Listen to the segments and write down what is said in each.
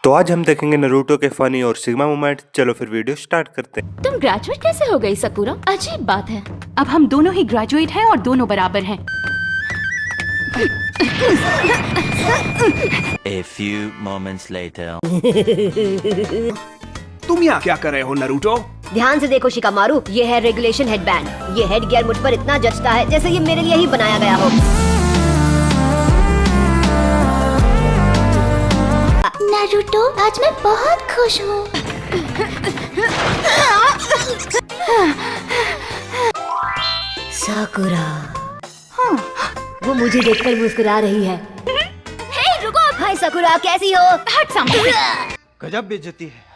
तो आज हम देखेंगे नारुतो के फनी और सिग्मा मोमेंट। चलो फिर वीडियो स्टार्ट करते हैं। तुम ग्रेजुएट कैसे हो गई सकुरा? अजीब बात है। अब हम दोनों ही ग्रेजुएट हैं और दोनों बराबर हैं। A few moments later. तुम यहाँ क्या कर रहे हो नारुतो? ध्यान से देखो शिकामारू, ये है रेगुलेशन हेडबैंड। ये हेड गियर मुझ पर इतना जचता है जैसे ये मेरे लिए ही बनाया गया हो। नारुतो, आज मैं बहुत खुश हूँ। साकुरा, वो मुझे देखकर मुस्कुरा रही है। हे रुको! हाय साकुरा, कैसी हो? हट सामने से। गजब बेइज्जती है।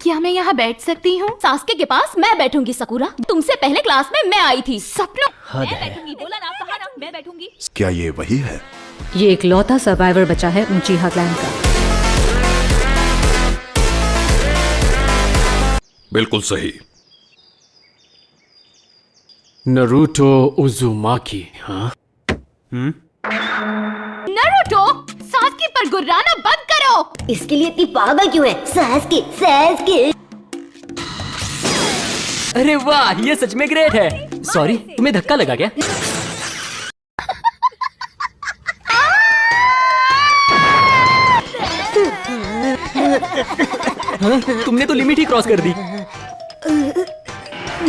क्या मैं यहाँ बैठ सकती हूँ? सास्के के पास मैं बैठूंगी सकुरा। तुमसे पहले क्लास में मैं आई थी। सपनों मैं बैठूंगी। बोला ना, कहा ना, मैं बैठूंगी। क्या ये वही है? ये इकलौता सर्वाइवर बचा है ऊंचीहा क्लैन का। बिल्कुल सही। नारुतो उज़ुमाकी, हाँ? नारुतो, सास्के पर गुर्राना बंद करो। इसके लिए इतनी पागल क्यों है? सास्के। अरे वाह, ये सच में ग्रेट है। सॉरी, तुम्हें धक्का लगा क्या? हाँ, तुमने तो लिमिट ही क्रॉस कर दी।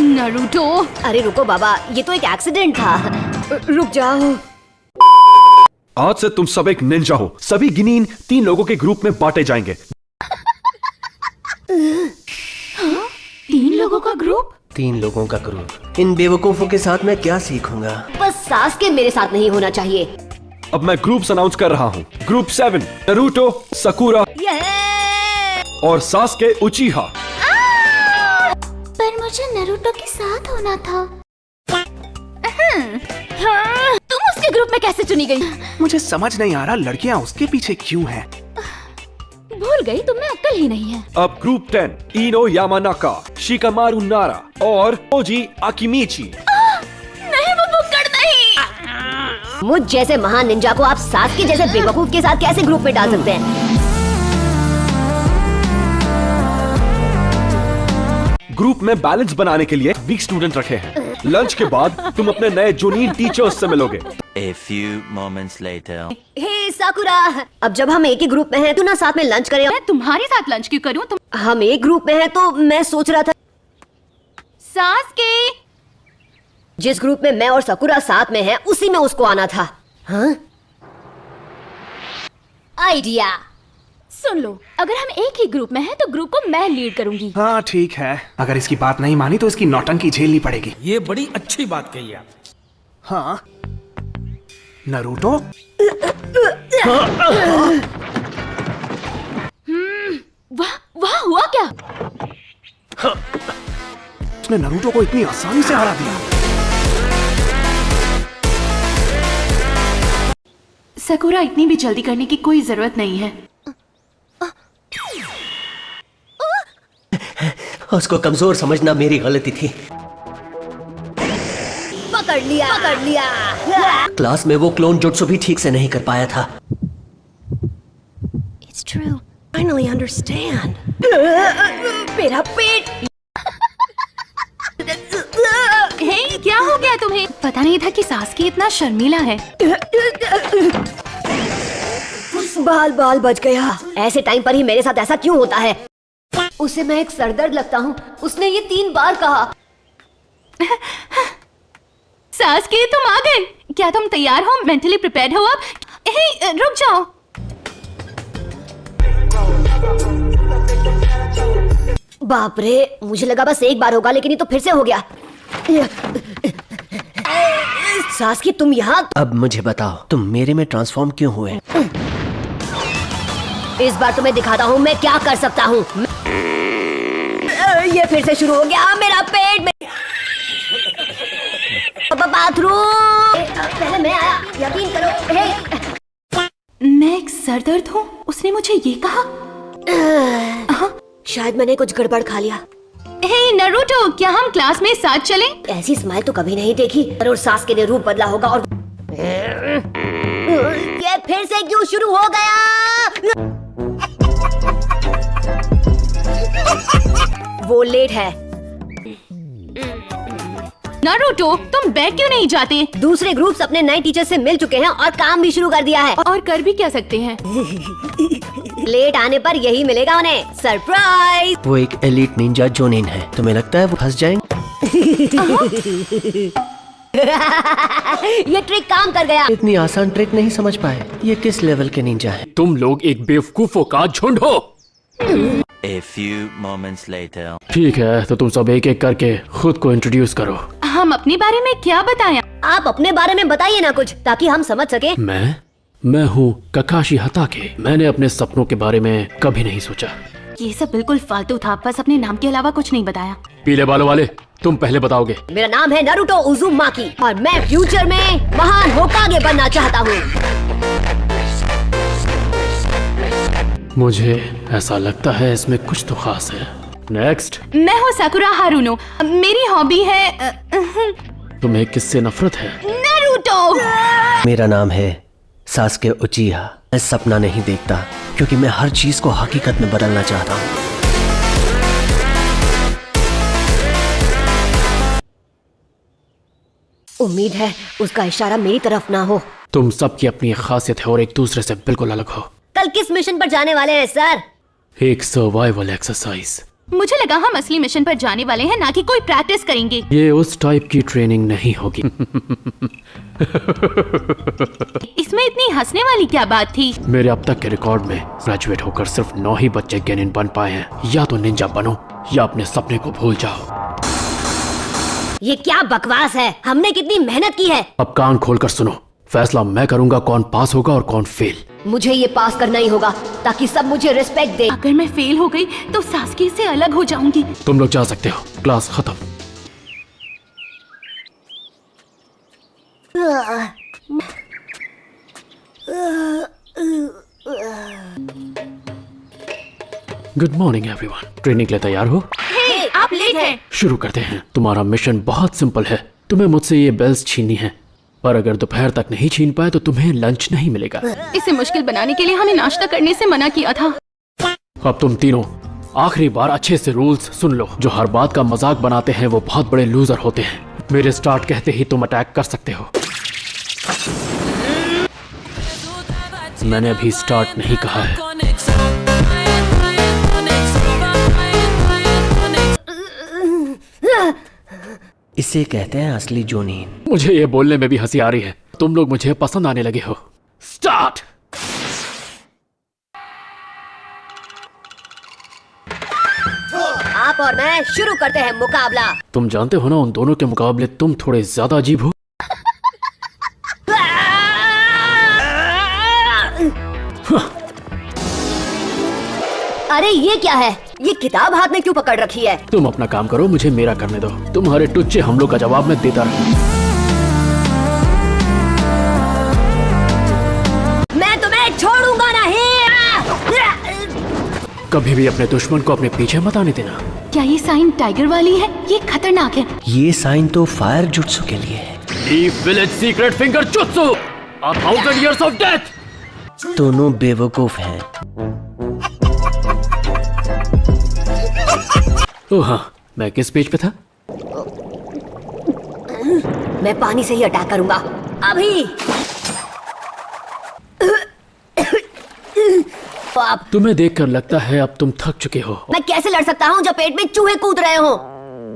नारुतो, अरे रुको बाबा, ये तो एक एक्सीडेंट था। रुक जाओ। आज से तुम सब एक निंजा हो। सभी गिनीन 3 लोगों के ग्रुप में बांटे जाएंगे। 3 लोगों का ग्रुप? 3 लोगों का ग्रुप। इन बेवकूफों के साथ मैं क्या सीखूंगा? बस सास्के मेरे साथ नहीं होना चाहिए। अब मैं ग्रुप्स अनाउंस कर रहा हूँ। ग्रुप 7 नारुतो, साकुरा और सास्के उचिहा। पर मुझे नारुतो के साथ होना था। तुम उसके ग्रुप में कैसे चुनी गई? मुझे समझ नहीं आ रहा लड़कियाँ उसके पीछे क्यों हैं। भूल गई, तुम्हें अक्ल ही नहीं है। अब ग्रुप 10 इनो यामानाका, शिकामारू नारा और ओजी आकिमीची। नहीं, वो बुक्कड़ नहीं। मुझ जैसे महान निंजा को आप सास्के जैसे बेवकूफ के साथ कैसे ग्रुप में डाल सकते हैं? ग्रुप में बैलेंस बनाने के लिए वीक स्टूडेंट रखे हैं। लंच के बाद तुम अपने नए जूनियर टीचर्स से मिलोगे। A few moments later. हे साकुरा, अब जब हम एक ही ग्रुप में हैं, तो ना साथ में लंच करें। मैं तुम्हारे साथ लंच क्यों करूं? तुम हम एक ग्रुप में हैं, तो मैं सोच रहा था सास्के, जिस ग्रुप में मैं और साकुरा साथ में हैं, उसी में उसको आना था। हाँ? आइडिया सुन लो, अगर हम एक ही ग्रुप में हैं तो ग्रुप को मैं लीड करूंगी। हाँ ठीक है, अगर इसकी बात नहीं मानी तो इसकी नौटंकी झेलनी पड़ेगी। ये बड़ी अच्छी बात कही आप। हाँ नारुतो, वाह वाह, हुआ क्या? उसने नारुतो को इतनी आसानी से हरा दिया। सकुरा, इतनी भी जल्दी करने की कोई जरूरत नहीं है। उसको कमजोर समझना मेरी गलती थी। पकड़ लिया। क्लास में वो क्लोन जुट्सु भी ठीक से नहीं कर पाया था। It's true. Finally understand. मेरा पेट। हे, क्या हो गया तुम्हें? पता नहीं था कि सास्के इतना शर्मीला है। बाल बच गया। ऐसे टाइम पर ही मेरे साथ ऐसा क्यों होता है? उसे मैं एक सरदर्द लगता हूँ। उसने ये 3 बार कहा। सास्के, तुम आ गए। क्या तुम तैयार हो? मेंटली प्रिपेयर्ड हो अब? हे, रुक जाओ। बाप रे, मुझे लगा बस एक बार होगा, लेकिन ये तो फिर से हो गया। सास्के, तुम यहाँ? अब मुझे बताओ, तुम मेरे में ट्रांसफॉर्म क्यों हुए? इस बार तुम्हें दिखाता हूँ मैं क्या कर सकता हूँ। ये फिर से शुरू हो गया। मेरा पेट में बाथरूम। पहले मैं आया, यकीन करो। हे, मैं एक सरदर्द हूँ? उसने मुझे ये कहा? शायद मैंने कुछ गड़बड़ खा लिया। हे नारुतो, क्या हम क्लास में साथ चलें? ऐसी स्माइल तो कभी नहीं देखी। और सास्के ने रूप बदला होगा और ये फिर से क्यों शुरू हो गया? वो लेट है। नारुतो, तुम बैग क्यों नहीं जाते? दूसरे ग्रुप्स अपने नए टीचर से मिल चुके हैं और काम भी शुरू कर दिया है। और कर भी क्या सकते हैं? लेट आने पर यही मिलेगा उन्हें, सरप्राइज। वो एक एलीट निंजा जोनिन है, तुम्हें लगता है वो फंस जाएंगे? ये ट्रिक काम कर गया। इतनी आसान ट्रिक नहीं समझ पाए, ये किस लेवल के निंजा है? तुम लोग एक बेवकूफों का झुंड हो। A few moments later. ठीक है, तो तुम सब एक एक करके खुद को इंट्रोड्यूस करो। हम अपने बारे में क्या बताएं? आप अपने बारे में बताइए ना कुछ, ताकि हम समझ सके। मैं हूँ ककाशी हताके। मैंने अपने सपनों के बारे में कभी नहीं सोचा। ये सब बिल्कुल फालतू था, बस अपने नाम के अलावा कुछ नहीं बताया। पीले बालों वाले, तुम पहले बताओगे। मेरा नाम है नारुतो उज़ुमाकी और मैं फ्यूचर में महान होकागे बनना चाहता हूँ। मुझे ऐसा लगता है इसमें कुछ तो खास है। नेक्स्ट। मैं हूँ साकुरा हारुनो। मेरी हॉबी है तुम्हें किससे नफरत है? नारुतो। मेरा नाम है सास्के उचिहा। मैं सपना नहीं देखता, क्योंकि मैं हर चीज को हकीकत में बदलना चाहता हूँ। उम्मीद है उसका इशारा मेरी तरफ ना हो। तुम सबकी अपनी एक खासियत है और एक दूसरे से बिल्कुल अलग हो। कल किस मिशन पर जाने वाले हैं सर? एक सर्वाइवल एक्सरसाइज। मुझे लगा हम असली मिशन पर जाने वाले हैं, ना कि कोई प्रैक्टिस करेंगे। ये उस टाइप की ट्रेनिंग नहीं होगी। इसमें इतनी हंसने वाली क्या बात थी? मेरे अब तक के रिकॉर्ड में ग्रेजुएट होकर सिर्फ 9 ही बच्चे गेनिन बन पाए हैं। या तो निंजा बनो या अपने सपने को भूल जाओ। ये क्या बकवास है? हमने कितनी मेहनत की है। अब कान खोलकर सुनो, फैसला मैं करूंगा कौन पास होगा और कौन फेल। मुझे ये पास करना ही होगा, ताकि सब मुझे रिस्पेक्ट दे। अगर मैं फेल हो गई तो सास्के से अलग हो जाऊंगी। तुम लोग जा सकते हो, क्लास खत्म। Good morning everyone. ट्रेनिंग के लिए तैयार हो? हे, आप लेट हैं। शुरू करते हैं। तुम्हारा मिशन बहुत सिंपल है। तुम्हें मुझसे ये बेल्स छीननी है, और अगर दोपहर तक नहीं छीन पाए तो तुम्हें लंच नहीं मिलेगा। इसे मुश्किल बनाने के लिए हमें नाश्ता करने से मना किया था। अब तुम तीनों आखिरी बार अच्छे से रूल्स सुन लो। जो हर बात का मजाक बनाते हैं वो बहुत बड़े लूजर होते हैं। मेरे स्टार्ट कहते ही तुम अटैक कर सकते हो। मैंने अभी स्टार्ट नहीं कहा है। इसे कहते हैं असली जोनीन। मुझे ये बोलने में भी हंसी आ रही है। तुम लोग मुझे पसंद आने लगे हो। स्टार्ट। आप और मैं शुरू करते हैं मुकाबला। तुम जानते हो ना, उन दोनों के मुकाबले तुम थोड़े ज्यादा अजीब हो। अरे ये क्या है? ये किताब हाथ में क्यों पकड़ रखी है? तुम अपना काम करो, मुझे मेरा करने दो। तुम्हारे टुच्चे हमलों का जवाब मैं देता रहूं। मैं तुम्हें छोड़ूंगा नहीं। कभी भी अपने दुश्मन को अपने पीछे मत आने देना। क्या ये साइन टाइगर वाली है? ये खतरनाक है। ये साइन तो फायर जुत्सु के लिए है। Leaf village secret finger jutsu, 1000 years of death। दोनों बेवकूफ हैं। ओह हाँ, मैं किस पेज पे था? मैं पानी से ही अटैक करूंगा अभी। आप तुम्हें देखकर लगता है अब तुम थक चुके हो। मैं कैसे लड़ सकता हूँ जब पेट में चूहे कूद रहे हो?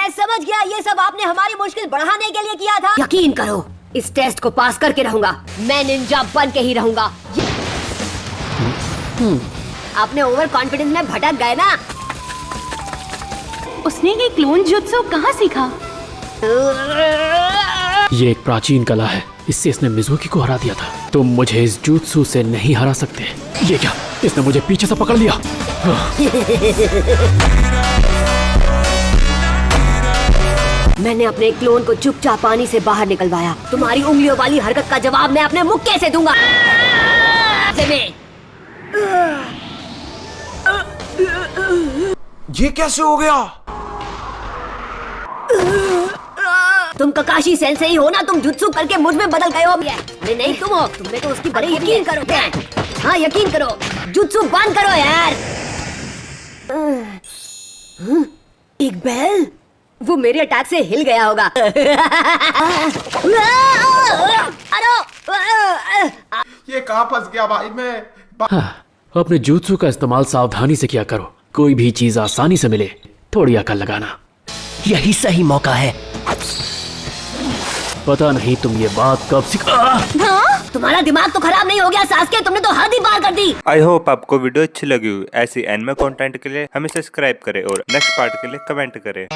मैं समझ गया, ये सब आपने हमारी मुश्किल बढ़ाने के लिए किया था। यकीन करो, इस टेस्ट को पास करके रहूंगा। मैं निंजा बन के ही रहूंगा। आपने ओवर कॉन्फिडेंस में भटक गए ना। उसने ये क्लोन जुत्सु कहाँ सीखा? ये एक प्राचीन कला है। इससे इसने मिज़ुकी को हरा दिया था। तुम मुझे इस जुत्सु से नहीं हरा सकते। ये क्या? इसने मुझे पीछे से पकड़ लिया। मैंने अपने क्लोन को चुपचाप पानी से बाहर निकलवाया। तुम्हारी उंगलियों वाली हरकत का जवाब मैं अपने मुक्के से दूंगा। ये कैसे हो गया? तुम ककाशी सेंसेई हो ना? तुम जुत्सु करके मुझ में बदल गए हो। अरे नहीं, तुम हो। तुमने तो उसकी बड़ी यकीन करो। हाँ यकीन करो, जुत्सु बंद करो यार। एक बेल? वो मेरे अटैक से हिल गया होगा। ये कहाँ फंस गया भाई मैं? हाँ, अपने जूत्सु का इस्तेमाल सावधानी से किया करो। कोई भी चीज आसानी से मिले थोड़ी अकल लगाना। यही सही मौका है। पता नहीं तुम ये बात कब तुम्हारा दिमाग तो खराब नहीं हो गया सास्के? तुमने तो हद ही पार कर दी। आई होप आपको वीडियो अच्छी लगी हो। ऐसी एनिमे कंटेंट के लिए हमें सब्सक्राइब करें और नेक्स्ट पार्ट के लिए कमेंट करें।